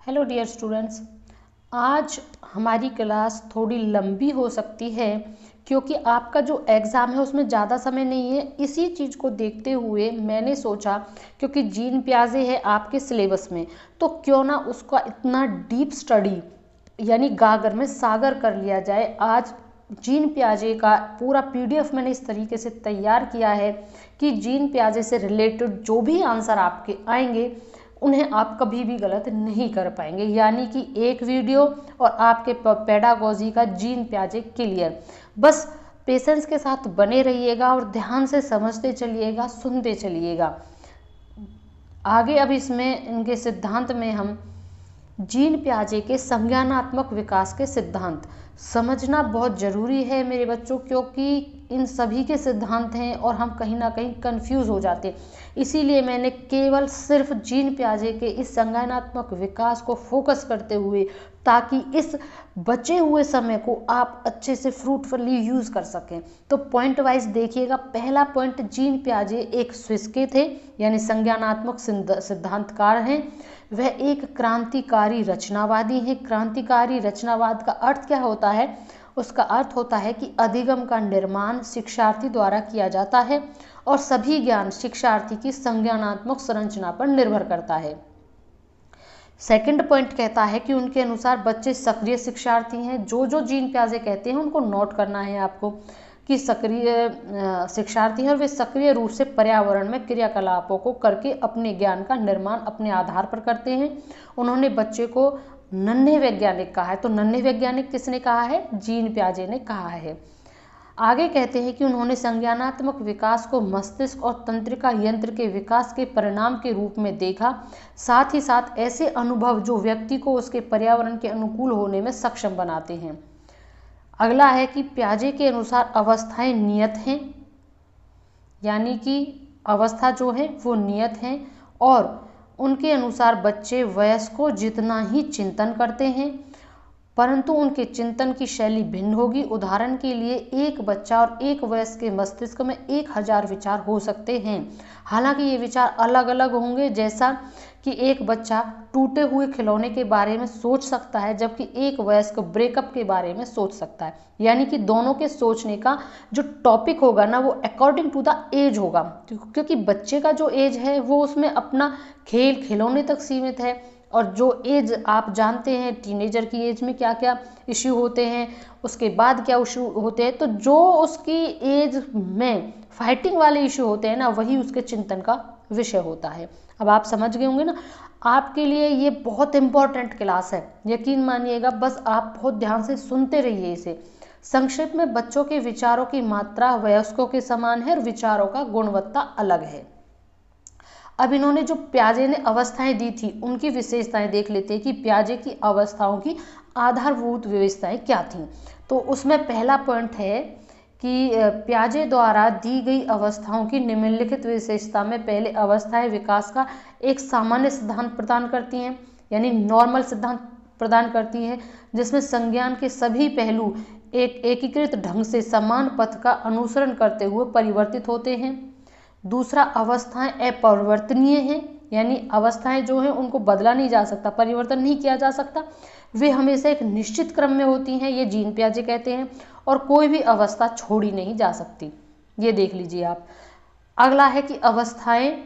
Hello dear students, आज हमारी class थोड़ी लंबी हो सकती है क्योंकि आपका जो एग्ज़ाम है उसमें ज़्यादा समय नहीं है। इसी चीज़ को देखते हुए मैंने सोचा क्योंकि जीन प्याजे है आपके सिलेबस में, तो क्यों ना उसका इतना डीप स्टडी यानी गागर में सागर कर लिया जाए। आज जीन प्याजे का पूरा पीडीएफ मैंने इस तरीके से तैयार किया है कि जीन प्याजे से रिलेटेड जो भी आंसर आपके आएंगे उन्हें आप कभी भी गलत नहीं कर पाएंगे। यानी कि एक वीडियो और आपके पेडागोजी का जीन प्याजे क्लियर। बस पेशेंस के साथ बने रहिएगा और ध्यान से समझते चलिएगा, सुनते चलिएगा। आगे अब इसमें इनके सिद्धांत में हम जीन प्याजे के संज्ञानात्मक विकास के सिद्धांत समझना बहुत ज़रूरी है मेरे बच्चों, क्योंकि इन सभी के सिद्धांत हैं और हम कहीं ना कहीं कंफ्यूज हो जाते। इसीलिए मैंने केवल सिर्फ जीन प्याजे के इस संज्ञानात्मक विकास को फोकस करते हुए, ताकि इस बचे हुए समय को आप अच्छे से फ्रूटफुली यूज़ कर सकें। तो पॉइंट वाइज देखिएगा। पहला पॉइंट, जीन प्याजे एक स्विस के थे यानी संज्ञानात्मक सिद्धांतकार हैं। वह एक क्रांतिकारी रचनावादी हैं। क्रांतिकारी रचनावाद का अर्थ क्या होता है? उसका अर्थ होता है कि अधिगम का निर्माण शिक्षार्थी द्वारा किया जाता है और सभी ज्ञान शिक्षार्थी की संज्ञानात्मक संरचना पर निर्भर करता है। सेकंड पॉइंट कहता है कि उनके अनुसार बच्चे सक्रिय शिक्षार्थी हैं। जो जीन प्याजे कहते हैं उनको नोट करना है आपको कि सक्रिय शिक्षार्थी हैं और वे सक्रिय रूप से पर्यावरण में क्रियाकलापों को करके अपने ज्ञान का निर्माण अपने आधार पर करते हैं। उन्होंने बच्चे को नन्हे वैज्ञानिक कहा है। तो नन्हे वैज्ञानिक किसने कहा है? जीन प्याजे ने कहा है। आगे कहते हैं कि उन्होंने संज्ञानात्मक विकास को मस्तिष्क और तंत्रिका यंत्र के विकास के परिणाम के रूप में देखा, साथ ही साथ ऐसे अनुभव जो व्यक्ति को उसके पर्यावरण के अनुकूल होने में सक्षम बनाते हैं। अगला है कि प्याजे के अनुसार अवस्थाएं नियत हैं, यानी कि अवस्था जो है वो नियत हैं और उनके अनुसार बच्चे वयस्कों जितना ही चिंतन करते हैं, परंतु उनके चिंतन की शैली भिन्न होगी। उदाहरण के लिए एक बच्चा और एक वयस्क के मस्तिष्क में 1000 विचार हो सकते हैं। हालांकि ये विचार अलग अलग होंगे, जैसा कि एक बच्चा टूटे हुए खिलौने के बारे में सोच सकता है जबकि एक वयस्क ब्रेकअप के बारे में सोच सकता है। यानी कि दोनों के सोचने का जो टॉपिक होगा ना वो अकॉर्डिंग टू द एज होगा, क्योंकि बच्चे का जो एज है वो उसमें अपना खेल खिलौने तक सीमित है और जो एज आप जानते हैं टीनेजर की एज में क्या क्या इश्यू होते हैं, उसके बाद क्या इश्यू होते हैं। तो जो उसकी एज में फाइटिंग वाले इश्यू होते हैं ना, वही उसके चिंतन का विषय होता है। अब आप समझ गए होंगे ना। आपके लिए ये बहुत इंपॉर्टेंट क्लास है, यकीन मानिएगा। बस आप बहुत ध्यान से सुनते रहिए इसे। संक्षिप्त में, बच्चों के विचारों की मात्रा वयस्कों के समान है और विचारों का गुणवत्ता अलग है। अब इन्होंने जो प्याजे ने अवस्थाएं दी थी उनकी विशेषताएं देख लेते हैं कि प्याजे की अवस्थाओं की आधारभूत विशेषताएं क्या थीं। तो उसमें पहला पॉइंट है कि प्याजे द्वारा दी गई अवस्थाओं की निम्नलिखित विशेषता में पहले अवस्थाएं विकास का एक सामान्य सिद्धांत प्रदान करती हैं, यानी नॉर्मल सिद्धांत प्रदान करती हैं, जिसमें संज्ञान के सभी पहलू एक एकीकृत ढंग से समान पथ का अनुसरण करते हुए परिवर्तित होते हैं। दूसरा, अवस्थाएं अपरिवर्तनीय हैं, यानी अवस्थाएं जो हैं उनको बदला नहीं जा सकता, परिवर्तन नहीं किया जा सकता, वे हमेशा एक निश्चित क्रम में होती हैं, ये जीन प्याजे कहते हैं, और कोई भी अवस्था छोड़ी नहीं जा सकती। ये देख लीजिए आप। अगला है कि अवस्थाएं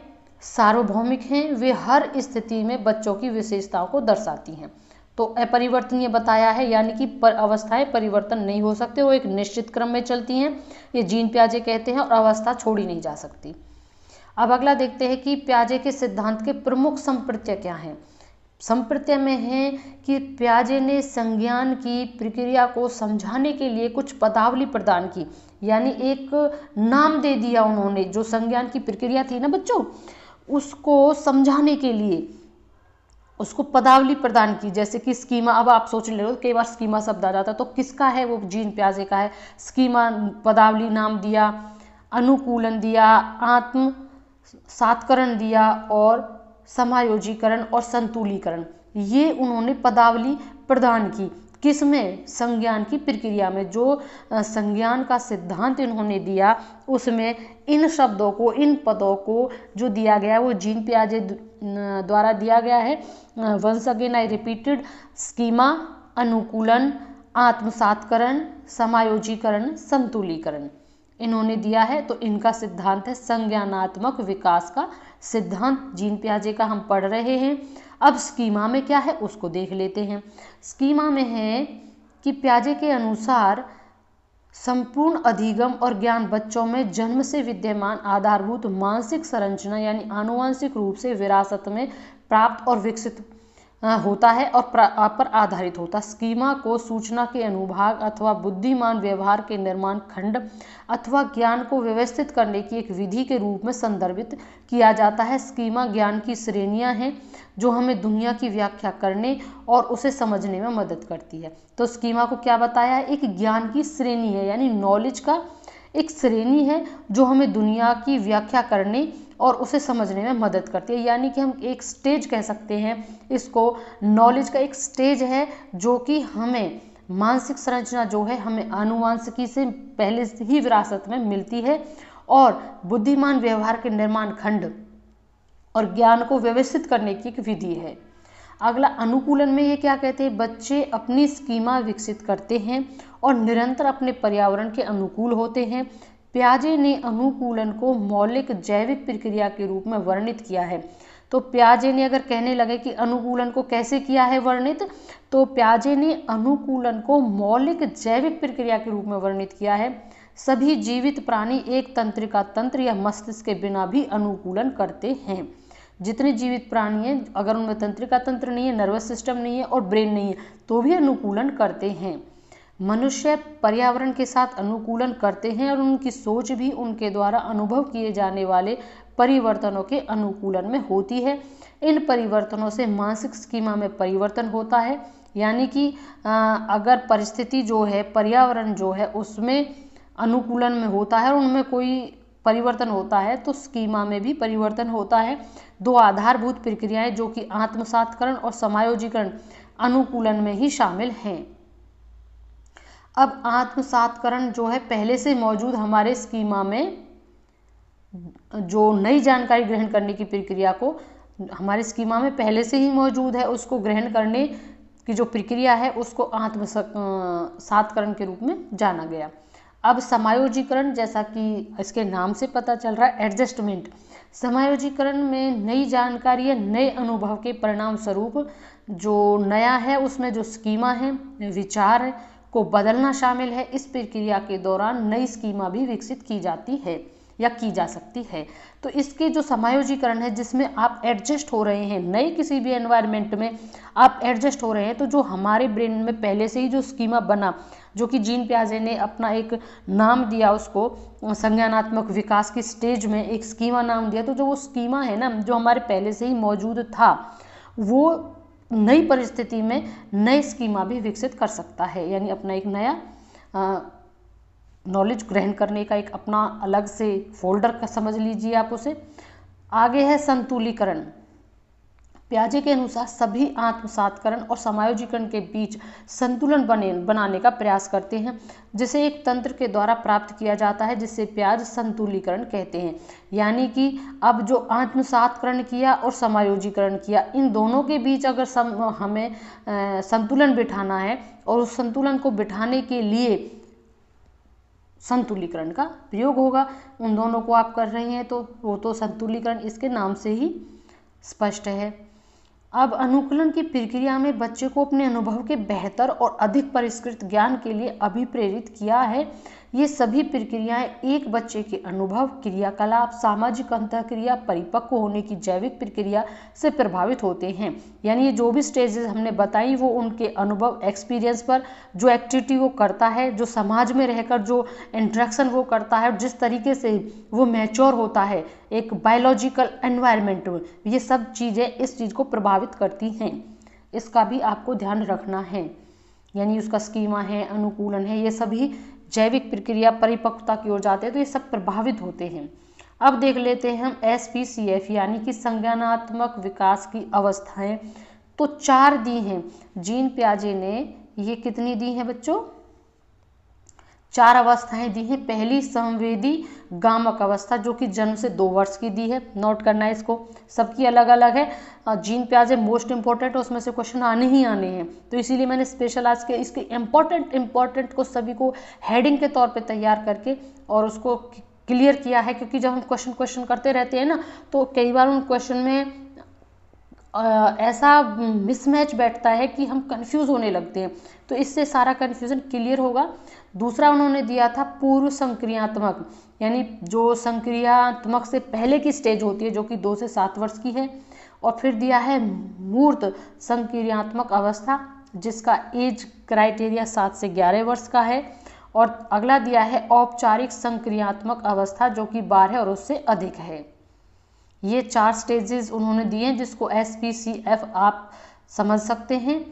सार्वभौमिक हैं, वे हर स्थिति में बच्चों की विशेषताओं को दर्शाती हैं। तो अपरिवर्तनीय बताया है, यानी कि अवस्थाएं परिवर्तन नहीं हो सकते, वो एक निश्चित क्रम में चलती हैं, ये जीन प्याजे कहते हैं, और अवस्था छोड़ी नहीं जा सकती। अब अगला देखते हैं कि प्याजे के सिद्धांत के प्रमुख संप्रत्यय क्या हैं। संप्रत्यय में है कि प्याजे ने संज्ञान की प्रक्रिया को समझाने के लिए कुछ पदावली प्रदान की, यानी एक नाम दे दिया उन्होंने। जो संज्ञान की प्रक्रिया थी ना बच्चों, उसको समझाने के लिए उसको पदावली प्रदान की, जैसे कि स्कीमा। अब आप सोच ले लो, कई बार स्कीमा शब्द आ जाता है, तो किसका है? वो जीन प्याजे का है। स्कीमा पदावली नाम दिया, अनुकूलन दिया, आत्म सातकरण दिया और समायोजीकरण और संतुलीकरण, ये उन्होंने पदावली प्रदान की किसमें? संज्ञान की प्रक्रिया में। जो संज्ञान का सिद्धांत इन्होंने दिया उसमें इन शब्दों को, इन पदों को जो दिया गया है वो जीन पियाजे द्वारा दिया गया है। Once again I repeated, schema, अनुकूलन, आत्मसातकरण, समायोजीकरण, संतुलीकरण इन्होंने दिया है। तो इनका सिद्धांत है संज्ञानात्मक विकास का सिद्धांत, जीन पियाजे का हम पढ़ रहे हैं। अब स्कीमा में क्या है उसको देख लेते हैं। स्कीमा में है कि पियाजे के अनुसार संपूर्ण अधिगम और ज्ञान बच्चों में जन्म से विद्यमान आधारभूत मानसिक संरचना यानी आनुवंशिक रूप से विरासत में प्राप्त और विकसित होता है और पर आधारित होता। स्कीमा को सूचना के अनुभाग अथवा बुद्धिमान व्यवहार के निर्माण खंड अथवा ज्ञान को व्यवस्थित करने की एक विधि के रूप में संदर्भित किया जाता है। स्कीमा ज्ञान की श्रेणियां हैं जो हमें दुनिया की व्याख्या करने और उसे समझने में मदद करती है। तो स्कीमा को क्या बताया है? एक ज्ञान की श्रेणी है, यानी नॉलेज का एक श्रेणी है जो हमें दुनिया की व्याख्या करने और उसे समझने में मदद करती है। यानी कि हम एक स्टेज कह सकते हैं इसको, नॉलेज का एक स्टेज है जो कि हमें मानसिक संरचना जो है हमें आनुवांशिकी से पहले से ही विरासत में मिलती है और बुद्धिमान व्यवहार के निर्माण खंड और ज्ञान को व्यवस्थित करने की एक विधि है। अगला अनुकूलन में ये क्या कहते हैं? बच्चे अपनी स्कीमा विकसित करते हैं और निरंतर अपने पर्यावरण के अनुकूल होते हैं। पियाजे ने अनुकूलन को मौलिक जैविक प्रक्रिया के रूप में वर्णित किया है। तो पियाजे ने अगर कहने लगे कि अनुकूलन को कैसे किया है वर्णित, तो पियाजे ने अनुकूलन को मौलिक जैविक प्रक्रिया के रूप में वर्णित किया है। सभी जीवित प्राणी एक तंत्रिका तंत्र या मस्तिष्क के बिना भी अनुकूलन करते हैं। जितने जीवित प्राणी हैं अगर उनमें तंत्रिका तंत्र नहीं है, नर्वस सिस्टम नहीं है और ब्रेन नहीं है तो भी अनुकूलन करते हैं। मनुष्य पर्यावरण के साथ अनुकूलन करते हैं और उनकी सोच भी उनके द्वारा अनुभव किए जाने वाले परिवर्तनों के अनुकूलन में होती है। इन परिवर्तनों से मानसिक स्कीमा में परिवर्तन होता है, यानी कि अगर परिस्थिति जो है, पर्यावरण जो है उसमें अनुकूलन में होता है और उनमें कोई परिवर्तन होता है तो स्कीमा में भी परिवर्तन होता है। दो आधारभूत प्रक्रियाएं जो कि आत्मसातकरण और समायोजीकरण अनुकूलन में ही शामिल हैं। अब आत्मसातकरण जो है पहले से मौजूद हमारे स्कीमा में जो नई जानकारी ग्रहण करने की प्रक्रिया को हमारे स्कीमा में पहले से ही मौजूद है, उसको ग्रहण करने की जो प्रक्रिया है उसको आत्मसातकरण के रूप में जाना गया। अब समायोजीकरण, जैसा कि इसके नाम से पता चल रहा है, एडजस्टमेंट। समायोजीकरण में नई जानकारी या नए अनुभव के परिणाम स्वरूप जो नया है उसमें जो स्कीमा है, विचार को बदलना शामिल है। इस प्रक्रिया के दौरान नई स्कीमा भी विकसित की जाती है या की जा सकती है। तो इसके जो समायोजीकरण है जिसमें आप एडजस्ट हो रहे हैं, नए किसी भी एनवायरनमेंट में आप एडजस्ट हो रहे हैं, तो जो हमारे ब्रेन में पहले से ही जो स्कीमा बना, जो कि जीन पियाजे ने अपना एक नाम दिया उसको, संज्ञानात्मक विकास की स्टेज में एक स्कीमा नाम दिया, तो जो वो स्कीमा है ना जो हमारे पहले से ही मौजूद था वो नई परिस्थिति में नए स्कीमा भी विकसित कर सकता है, यानी अपना एक नया नॉलेज ग्रहण करने का एक अपना अलग से फोल्डर का समझ लीजिए आप उसे। आगे है संतुलीकरण। पियाजे के अनुसार सभी आत्मसातकरण और समायोजीकरण के बीच संतुलन बनाने का प्रयास करते हैं, जिसे एक तंत्र के द्वारा प्राप्त किया जाता है, जिसे पियाजे संतुलीकरण कहते हैं। यानी कि अब जो आत्मसातकरण किया और समायोजीकरण किया, इन दोनों के बीच अगर हमें संतुलन बिठाना है और उस संतुलन को बिठाने के लिए संतुलीकरण का प्रयोग होगा। उन दोनों को आप कर रहे हैं तो वो तो संतुलीकरण इसके नाम से ही स्पष्ट है। अब अनुकूलन की प्रक्रिया में बच्चे को अपने अनुभव के बेहतर और अधिक परिष्कृत ज्ञान के लिए अभिप्रेरित किया है। ये सभी प्रक्रियाएं एक बच्चे के अनुभव, क्रियाकलाप, सामाजिक अंतःक्रिया, परिपक्व होने की जैविक प्रक्रिया से प्रभावित होते हैं। यानी ये जो भी स्टेजेस हमने बताई वो उनके अनुभव, एक्सपीरियंस पर जो एक्टिविटी वो करता है, जो समाज में रहकर जो इंटरेक्शन वो करता है, जिस तरीके से वो मैच्योर होता है एक बायोलॉजिकल एनवायरनमेंट में, ये सब चीज़ें इस चीज़ को प्रभावित करती हैं। इसका भी आपको ध्यान रखना है। यानी उसका स्कीमा है, अनुकूलन है, ये सभी जैविक प्रक्रिया परिपक्वता की ओर जाते हैं तो ये सब प्रभावित होते हैं। अब देख लेते हैं हम SPCF यानी कि संज्ञानात्मक विकास की अवस्थाएं। तो 4 दी हैं। जीन पियाजे ने ये कितनी दी हैं बच्चों? 4 अवस्थाएं दी हैं। पहली संवेदी गामक अवस्था जो कि जन्म से 2 वर्ष की दी है, नोट करना है इसको, सबकी अलग अलग है। जीन पियाजे मोस्ट इंपॉर्टेंट है, उसमें से क्वेश्चन आने ही आने हैं, तो इसीलिए मैंने स्पेशल आज के इसके इंपॉर्टेंट को सभी को हेडिंग के तौर पे तैयार करके और उसको क्लियर किया है, क्योंकि जब हम क्वेश्चन करते रहते हैं ना तो कई बार उन क्वेश्चन में ऐसा मिसमैच बैठता है कि हम कंफ्यूज होने लगते हैं, तो इससे सारा कंफ्यूजन क्लियर होगा। दूसरा उन्होंने दिया था पूर्व संक्रियात्मक, यानी जो संक्रियात्मक से पहले की स्टेज होती है जो कि 2 से 7 वर्ष की है। और फिर दिया है मूर्त संक्रियात्मक अवस्था जिसका एज क्राइटेरिया 7 से 11 वर्ष का है। और अगला दिया है औपचारिक संक्रियात्मक अवस्था जो कि 12 और उससे अधिक है। ये 4 स्टेजेस उन्होंने दिए हैं जिसको SPCF आप समझ सकते हैं।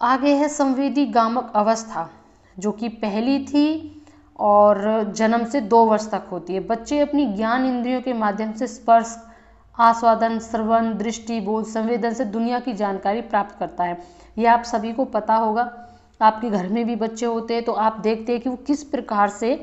आगे है संवेदी गामक अवस्था जो कि पहली थी और जन्म से 2 वर्ष तक होती है। बच्चे अपनी ज्ञान इंद्रियों के माध्यम से स्पर्श, आस्वादन, श्रवण, दृष्टि, बोध, संवेदन से दुनिया की जानकारी प्राप्त करता है। ये आप सभी को पता होगा, आपके घर में भी बच्चे होते हैं तो आप देखते हैं कि वो किस प्रकार से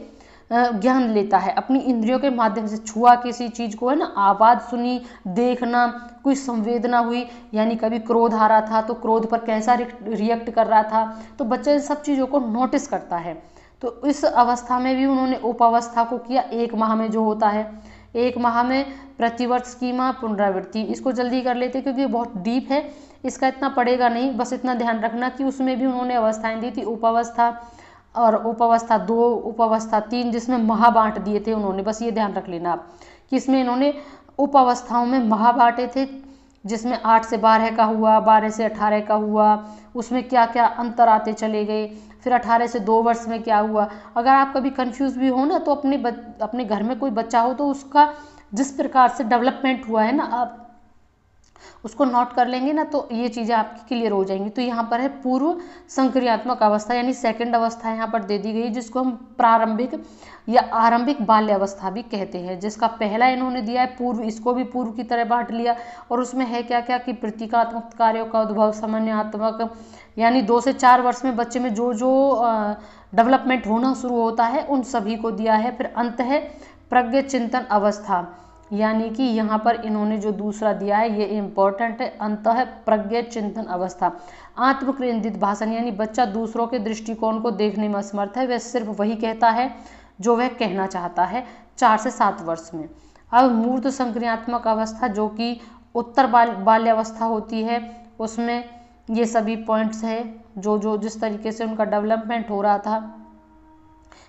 ज्ञान लेता है अपनी इंद्रियों के माध्यम से। छुआ किसी चीज को, है ना, आवाज सुनी, देखना, कोई संवेदना हुई, यानी कभी क्रोध आ रहा था तो क्रोध पर कैसा रिएक्ट कर रहा था, तो बच्चा इन सब चीजों को नोटिस करता है। तो इस अवस्था में भी उन्होंने उपावस्था को किया 1 माह में जो होता है। 1 माह में प्रतिवर्ष स्कीमा पुनरावृत्ति, इसको जल्दी कर लेते क्योंकि बहुत डीप है, इसका इतना पड़ेगा नहीं, बस इतना ध्यान रखना कि उसमें भी उन्होंने अवस्थाएं दी थी, उपावस्था और उपावस्था 2, उपावस्था 3, जिसमें महा बांट दिए थे उन्होंने, बस ये ध्यान रख लेना आप कि इसमें इन्होंने उपावस्थाओं में महा बांटे थे, जिसमें 8 से 12 का हुआ, 12 से 18 का हुआ, उसमें क्या क्या अंतर आते चले गए, फिर 18 से 2 वर्ष में क्या हुआ। अगर आप कभी कंफ्यूज भी हो ना तो अपने घर में कोई बच्चा हो तो उसका जिस प्रकार से डेवलपमेंट हुआ है ना, आप उसको नोट कर लेंगे ना तो ये चीज़ें आपकी क्लियर हो जाएंगी। तो यहाँ पर है पूर्व संक्रियात्मक अवस्था, यानी सेकंड अवस्था यहाँ पर दे दी गई, जिसको हम प्रारंभिक या आरंभिक बाल्य अवस्था भी कहते हैं। जिसका पहला इन्होंने दिया है पूर्व, इसको भी पूर्व की तरह बांट लिया। और उसमें है क्या क्या कि प्रतीकात्मक कार्यों का उद्भव, समन्वयात्मक, यानी 2 से 4 वर्ष में बच्चे में जो जो डेवलपमेंट होना शुरू होता है उन सभी को दिया है। फिर अंत है प्रज्ञ चिंतन अवस्था, यानी कि यहाँ पर इन्होंने जो दूसरा दिया है ये इम्पोर्टेंट है, अंत है प्रज्ञ चिंतन अवस्था। आत्म केंद्रित भाषण, यानी बच्चा दूसरों के दृष्टिकोण को देखने में असमर्थ है, वह सिर्फ वही कहता है जो वह कहना चाहता है, 4 से 7 वर्ष में। अब मूर्त संक्रियात्मक अवस्था जो कि उत्तर बाल्यावस्था होती है, उसमें ये सभी पॉइंट्स है जो जिस तरीके से उनका डेवलपमेंट हो रहा था।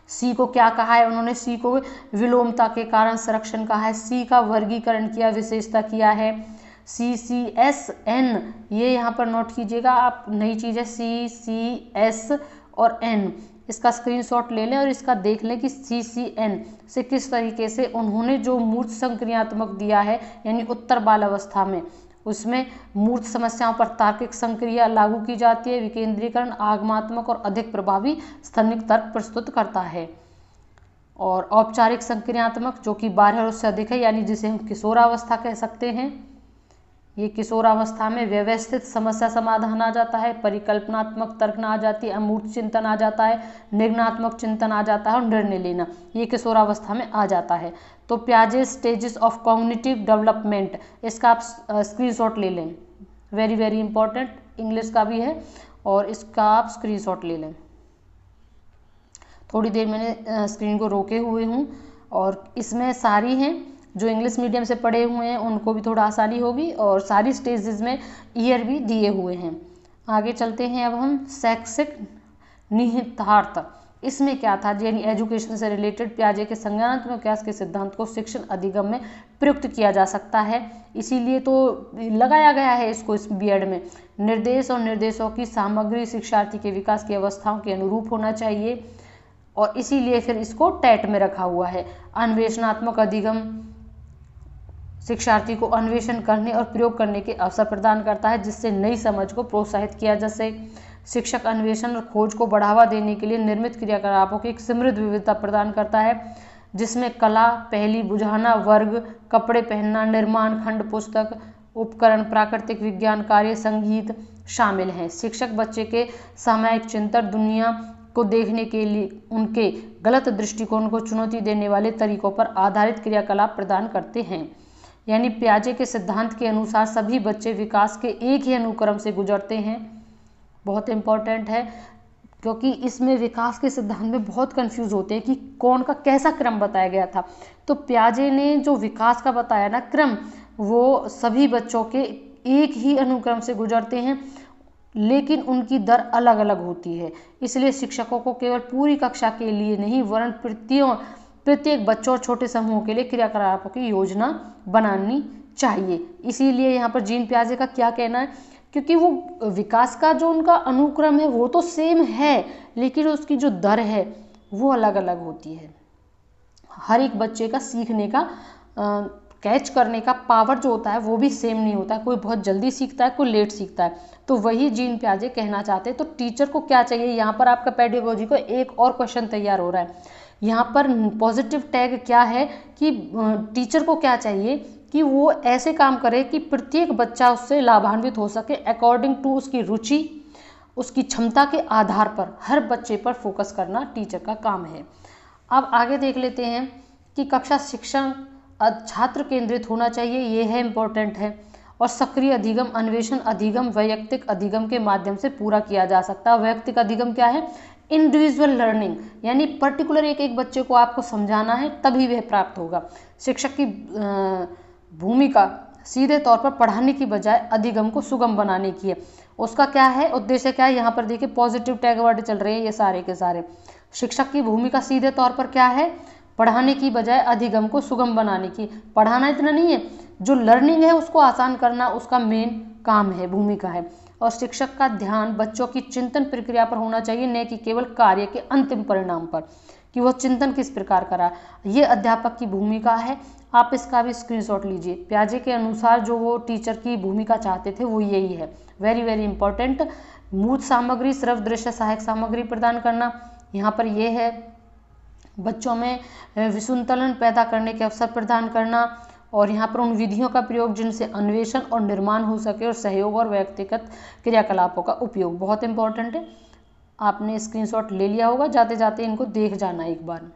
सी को क्या कहा है उन्होंने? सी को विलोमता के कारण संरक्षण कहा है। सी का वर्गीकरण किया, विशेषता किया है। CCSN, ये यहाँ पर नोट कीजिएगा आप, नई चीज़ है CCS और N, इसका स्क्रीनशॉट ले लें और इसका देख लें कि CCN से किस तरीके से उन्होंने जो मूर्त संक्रियात्मक दिया है, यानी उत्तर बाल अवस्था में, उसमें मूर्त समस्याओं पर तार्किक संक्रिया लागू की जाती है, विकेंद्रीकरण, आगमात्मक और अधिक प्रभावी स्थनिक तर्क प्रस्तुत करता है। और औपचारिक संक्रियात्मक जो कि 12 और उससे अधिक है, यानी जिसे हम किशोरावस्था कह सकते हैं। ये किशोरावस्था में व्यवस्थित समस्या समाधान आ जाता है, परिकल्पनात्मक तर्क आ जाती है, अमूर्त चिंतन आ जाता है, निर्णयात्मक चिंतन आ जाता है और निर्णय लेना, ये किशोरावस्था में आ जाता है। तो पियाजे स्टेजेस ऑफ कॉग्निटिव डेवलपमेंट, इसका आप स्क्रीनशॉट ले लें, वेरी वेरी इंपॉर्टेंट, इंग्लिश का भी है और इसका आप स्क्रीनशॉट ले लें। थोड़ी देर मैंने स्क्रीन को रोके हुए हूँ और इसमें सारी हैं, जो इंग्लिश मीडियम से पढ़े हुए हैं उनको भी थोड़ा आसानी होगी, और सारी स्टेजेस में ईयर भी दिए हुए हैं। आगे चलते हैं अब हम शैक्षिक निहितार्थ, इसमें क्या था, यानी एजुकेशन से रिलेटेड पियाजे के संज्ञानात्मक विकास के सिद्धांत को शिक्षण अधिगम में प्रयुक्त किया जा सकता है, इसीलिए तो लगाया गया है इसको इस बीएड में। निर्देश और निर्देशों की सामग्री शिक्षार्थी के विकास की अवस्थाओं के अनुरूप होना चाहिए और इसीलिए फिर इसको टेट में रखा हुआ है। अन्वेषणात्मक अधिगम शिक्षार्थी को अन्वेषण करने और प्रयोग करने के अवसर प्रदान करता है, जिससे नई समझ को प्रोत्साहित किया जा सके। शिक्षक अन्वेषण और खोज को बढ़ावा देने के लिए निर्मित क्रियाकलापों की एक समृद्ध विविधता प्रदान करता है, जिसमें कला, पहेली बुझाना, वर्ग, कपड़े पहनना, निर्माण खंड, पुस्तक, उपकरण, प्राकृतिक विज्ञान, कार्य, संगीत शामिल हैं। शिक्षक बच्चे के सामयिक चिंतन, दुनिया को देखने के लिए उनके गलत दृष्टिकोण को चुनौती देने वाले तरीकों पर आधारित क्रियाकलाप प्रदान करते हैं। यानी पियाजे के सिद्धांत के अनुसार सभी बच्चे विकास के एक ही अनुक्रम से गुजरते हैं। बहुत इंपॉर्टेंट है, क्योंकि इसमें विकास के सिद्धांत में बहुत कंफ्यूज होते हैं कि कौन का कैसा क्रम बताया गया था। तो पियाजे ने जो विकास का बताया ना क्रम, वो सभी बच्चों के एक ही अनुक्रम से गुजरते हैं, लेकिन उनकी दर अलग अलग होती है। इसलिए शिक्षकों को केवल पूरी कक्षा के लिए नहीं वरन प्रत्येक बच्चों और छोटे समूहों के लिए क्रियाकलापों की योजना बनानी चाहिए। इसीलिए यहाँ पर जीन पियाजे का क्या कहना है, क्योंकि वो विकास का जो उनका अनुक्रम है वो तो सेम है, लेकिन उसकी जो दर है वो अलग अलग होती है। हर एक बच्चे का सीखने का कैच करने का पावर जो होता है वो भी सेम नहीं होता है। कोई बहुत जल्दी सीखता है, कोई लेट सीखता है। तो वही जीन पियाजे कहना चाहते हैं। तो टीचर को क्या चाहिए, यहाँ पर आपका पेडागोजी को एक और क्वेश्चन तैयार हो रहा है। यहाँ पर पॉजिटिव टैग क्या है कि टीचर को क्या चाहिए कि वो ऐसे काम करे कि प्रत्येक बच्चा उससे लाभान्वित हो सके, अकॉर्डिंग टू उसकी रुचि, उसकी क्षमता के आधार पर हर बच्चे पर फोकस करना टीचर का काम है। अब आगे देख लेते हैं कि कक्षा शिक्षण छात्र केंद्रित होना चाहिए, ये है इम्पोर्टेंट है। और सक्रिय अधिगम, अन्वेषण अधिगम वैयक्तिक अधिगम के माध्यम से पूरा किया जा सकता है। वैयक्तिक अधिगम क्या है, इंडिविजुअल लर्निंग, यानी पर्टिकुलर एक एक बच्चे को आपको समझाना है तभी वह प्राप्त होगा। शिक्षक की भूमिका सीधे तौर पर पढ़ाने की बजाय अधिगम को सुगम बनाने की है। उसका क्या है, उद्देश्य क्या है, यहाँ पर देखिए पॉजिटिव टैग वर्ड चल रहे हैं ये सारे के सारे। शिक्षक की भूमिका सीधे तौर पर क्या है, पढ़ाने की बजाय अधिगम को सुगम बनाने की। पढ़ाना इतना नहीं है, जो लर्निंग है उसको आसान करना उसका मेन काम है, भूमिका है। और शिक्षक का ध्यान बच्चों की चिंतन प्रक्रिया पर होना चाहिए, न कि केवल कार्य के अंतिम परिणाम पर, कि वो चिंतन किस प्रकार करा। ये अध्यापक की भूमिका है। आप इसका भी स्क्रीनशॉट लीजिए। पियाजे के अनुसार जो वो टीचर की भूमिका चाहते थे वो यही है। Very very important. मूल सामग्री, श्रव्य दृश्य सहायक सामग्री प्रदान करना, यहाँ पर ये है। बच्चों में विसंतुलन पैदा करने के अवसर प्रदान करना, और यहाँ पर उन विधियों का प्रयोग जिनसे अन्वेषण और निर्माण हो सके, और सहयोग और व्यक्तिगत क्रियाकलापों का उपयोग। बहुत इंपॉर्टेंट है, आपने स्क्रीनशॉट ले लिया होगा, जाते जाते इनको देख जाना एक बार।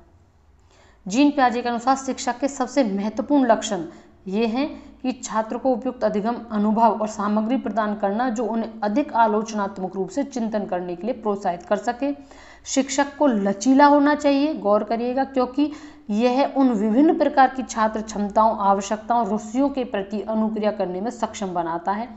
जीन पियाजे के अनुसार शिक्षक के सबसे महत्वपूर्ण लक्षण ये हैं कि छात्र को उपयुक्त अधिगम, अनुभव और सामग्री प्रदान करना जो उन्हें अधिक आलोचनात्मक रूप से चिंतन करने के लिए प्रोत्साहित कर सके। शिक्षक को लचीला होना चाहिए, गौर करिएगा, क्योंकि यह उन विभिन्न प्रकार की छात्र क्षमताओं, आवश्यकताओं, रुचियों के प्रति अनुक्रिया करने में सक्षम बनाता है।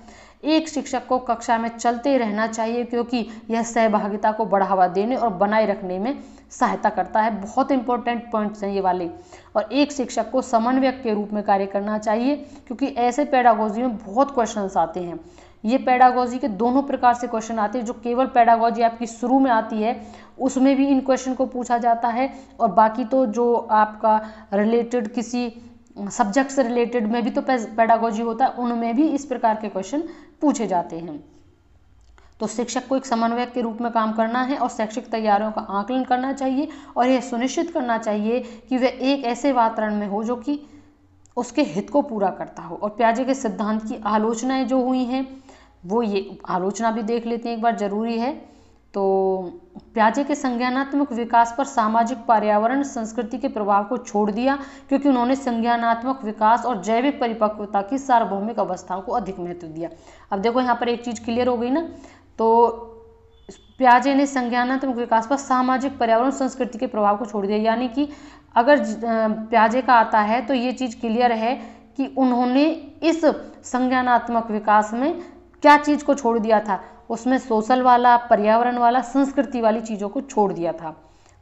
एक शिक्षक को कक्षा में चलते रहना चाहिए, क्योंकि यह सहभागिता को बढ़ावा देने और बनाए रखने में सहायता करता है। बहुत इंपॉर्टेंट पॉइंट्स हैं ये वाले। और एक शिक्षक को समन्वयक के रूप में कार्य करना चाहिए, क्योंकि ऐसे पेडागोजी में बहुत क्वेश्चंस आते हैं। ये पेडागोजी के दोनों प्रकार से क्वेश्चन आते हैं। जो केवल पेडागोजी आपकी शुरू में आती है उसमें भी इन क्वेश्चन को पूछा जाता है, और बाकी तो जो आपका रिलेटेड किसी सब्जेक्ट से रिलेटेड में भी तो पेडागोजी होता है, उनमें भी इस प्रकार के क्वेश्चन पूछे जाते हैं। तो शिक्षक को एक समन्वयक के रूप में काम करना है और शैक्षिक तैयारियों का आकलन करना चाहिए, और यह सुनिश्चित करना चाहिए कि वह एक ऐसे वातावरण में हो जो कि उसके हित को पूरा करता हो। और पियाजे के सिद्धांत की आलोचनाएं जो हुई हैं वो ये आलोचना भी देख लेते हैं एक बार, जरूरी है। तो पियाजे के संज्ञानात्मक विकास पर सामाजिक, पर्यावरण, संस्कृति के प्रभाव को छोड़ दिया, क्योंकि उन्होंने संज्ञानात्मक विकास और जैविक परिपक्वता की सार्वभौमिक अवस्थाओं को अधिक महत्व दिया। अब देखो यहाँ पर एक चीज क्लियर हो गई ना। तो पियाजे ने संज्ञानात्मक विकास पर सामाजिक, पर्यावरण, संस्कृति के प्रभाव को छोड़ दिया। यानी कि अगर पियाजे का आता है तो ये चीज क्लियर है कि उन्होंने इस संज्ञानात्मक विकास में क्या चीज को छोड़ दिया था, उसमें सोशल वाला, पर्यावरण वाला, संस्कृति वाली चीजों को छोड़ दिया था।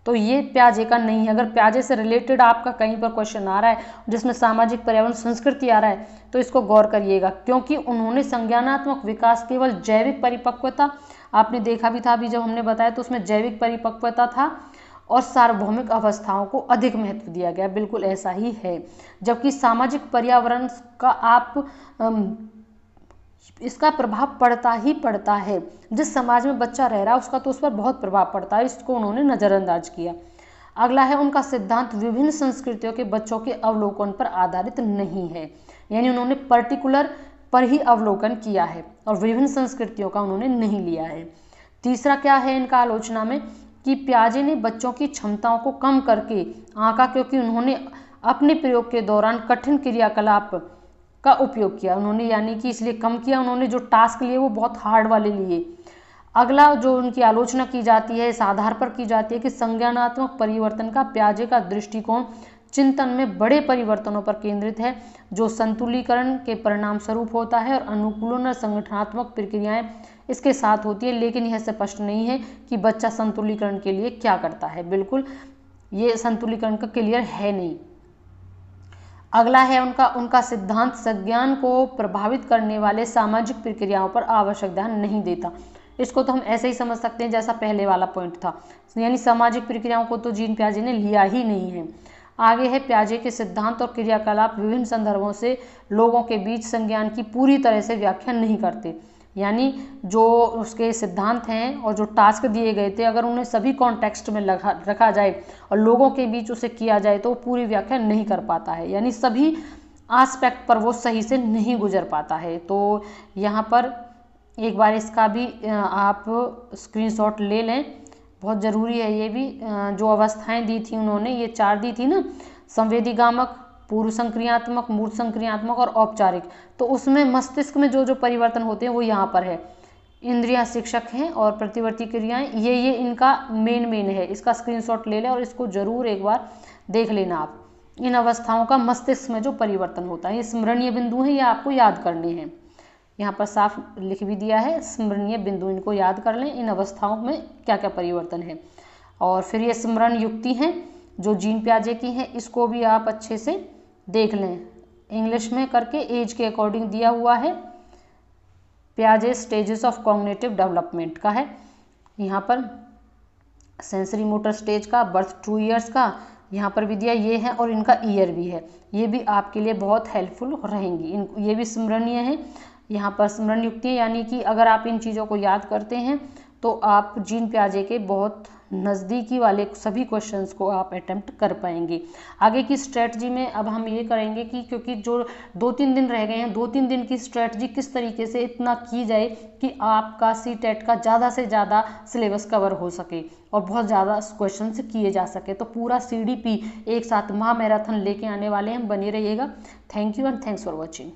तो ये पियाजे का नहीं है। अगर पियाजे से रिलेटेड आपका कहीं पर क्वेश्चन आ रहा है जिसमें सामाजिक, पर्यावरण, संस्कृति आ रहा है तो इसको गौर करिएगा, क्योंकि उन्होंने संज्ञानात्मक विकास केवल जैविक परिपक्वता, आपने देखा भी था अभी जब हमने बताया, तो उसमें जैविक परिपक्वता था और सार्वभौमिक अवस्थाओं को अधिक महत्व दिया गया। बिल्कुल ऐसा ही है। जबकि सामाजिक, पर्यावरण का आप इसका प्रभाव पड़ता ही पड़ता है। जिस समाज में बच्चा रह रहा है उसका तो उस पर बहुत प्रभाव पड़ता है, इसको उन्होंने नज़रअंदाज किया। अगला है उनका सिद्धांत विभिन्न संस्कृतियों के बच्चों के अवलोकन पर आधारित नहीं है। यानी उन्होंने पर ही अवलोकन किया है और विभिन्न संस्कृतियों का उन्होंने नहीं लिया है। तीसरा क्या है इनका आलोचना में कि पियाजे ने बच्चों की क्षमताओं को कम करके आंका, क्योंकि उन्होंने अपने प्रयोग के दौरान कठिन क्रियाकलाप का उपयोग किया उन्होंने, यानी कि इसलिए कम किया उन्होंने, जो टास्क लिए वो बहुत हार्ड वाले लिए। अगला जो उनकी आलोचना की जाती है इस आधार पर की जाती है कि संज्ञानात्मक परिवर्तन का पियाजे का दृष्टिकोण चिंतन में बड़े परिवर्तनों पर केंद्रित है, जो संतुलीकरण के परिणाम स्वरूप होता है और अनुकूलन और संगठनात्मक प्रक्रियाएं इसके साथ होती है, लेकिन यह स्पष्ट नहीं है कि बच्चा संतुलीकरण के लिए क्या करता है। बिल्कुल ये संतुलीकरण का क्लियर है नहीं। अगला है उनका सिद्धांत संज्ञान को प्रभावित करने वाले सामाजिक प्रक्रियाओं पर आवश्यक ध्यान नहीं देता। इसको तो हम ऐसे ही समझ सकते हैं जैसा पहले वाला पॉइंट था, यानी सामाजिक प्रक्रियाओं को तो जीन पियाजे ने लिया ही नहीं है। आगे है पियाजे के सिद्धांत और क्रियाकलाप विभिन्न संदर्भों से लोगों के बीच संज्ञान की पूरी तरह से व्याख्या नहीं करते, यानी जो उसके सिद्धांत हैं और जो टास्क दिए गए थे अगर उन्हें सभी कॉन्टेक्स्ट में रखा जाए और लोगों के बीच उसे किया जाए तो वो पूरी व्याख्या नहीं कर पाता है, यानी सभी एस्पेक्ट पर वो सही से नहीं गुजर पाता है। तो यहाँ पर एक बार इसका भी आप स्क्रीनशॉट ले लें, बहुत ज़रूरी है ये भी। जो अवस्थाएं दी थी उन्होंने, ये 4 दी थी ना, संवेदीगामक, पूर्व संक्रियात्मक, मूर्त संक्रियात्मक और औपचारिक, तो उसमें मस्तिष्क में जो जो परिवर्तन होते हैं वो यहाँ पर है। इंद्रियां शिक्षक हैं और प्रतिवर्ती क्रियाएं ये इनका मेन है। इसका स्क्रीनशॉट ले लें और इसको जरूर एक बार देख लेना आप। इन अवस्थाओं का मस्तिष्क में जो परिवर्तन होता है, ये स्मरणीय बिंदु हैं, ये आपको याद करने हैं। यहाँ पर साफ लिख भी दिया है स्मरणीय बिंदु, इनको याद कर लें, इन अवस्थाओं में क्या क्या परिवर्तन है। और फिर ये स्मरण युक्ति हैं जो जीन पियाजे की हैं, इसको भी आप अच्छे से देख लें, इंग्लिश में करके एज के अकॉर्डिंग दिया हुआ है। पियाजे स्टेजेस ऑफ कॉग्निटिव डेवलपमेंट का है, यहाँ पर सेंसरी मोटर स्टेज का, बर्थ 2 ईयर्स का यहाँ पर भी दिया, ये है, और इनका ईयर भी है। ये भी आपके लिए बहुत हेल्पफुल रहेंगी। ये भी स्मरणीय है। यहाँ पर स्मरण युक्ति, यानी कि अगर आप इन चीज़ों को याद करते हैं तो आप जीन पियाजे के बहुत नज़दीकी वाले सभी क्वेश्चंस को आप अटेम्प्ट कर पाएंगे। आगे की स्ट्रेटजी में अब हम ये करेंगे कि क्योंकि जो 2-3 दिन रह गए हैं, 2-3 दिन की स्ट्रेटजी किस तरीके से इतना की जाए कि आपका सीटेट का ज़्यादा से ज़्यादा सिलेबस कवर हो सके और बहुत ज़्यादा क्वेश्चन किए जा सके। तो पूरा CDP एक साथ महा मैराथन लेके आने वाले हैं, बने रहिएगा। Thank you and thanks for watching.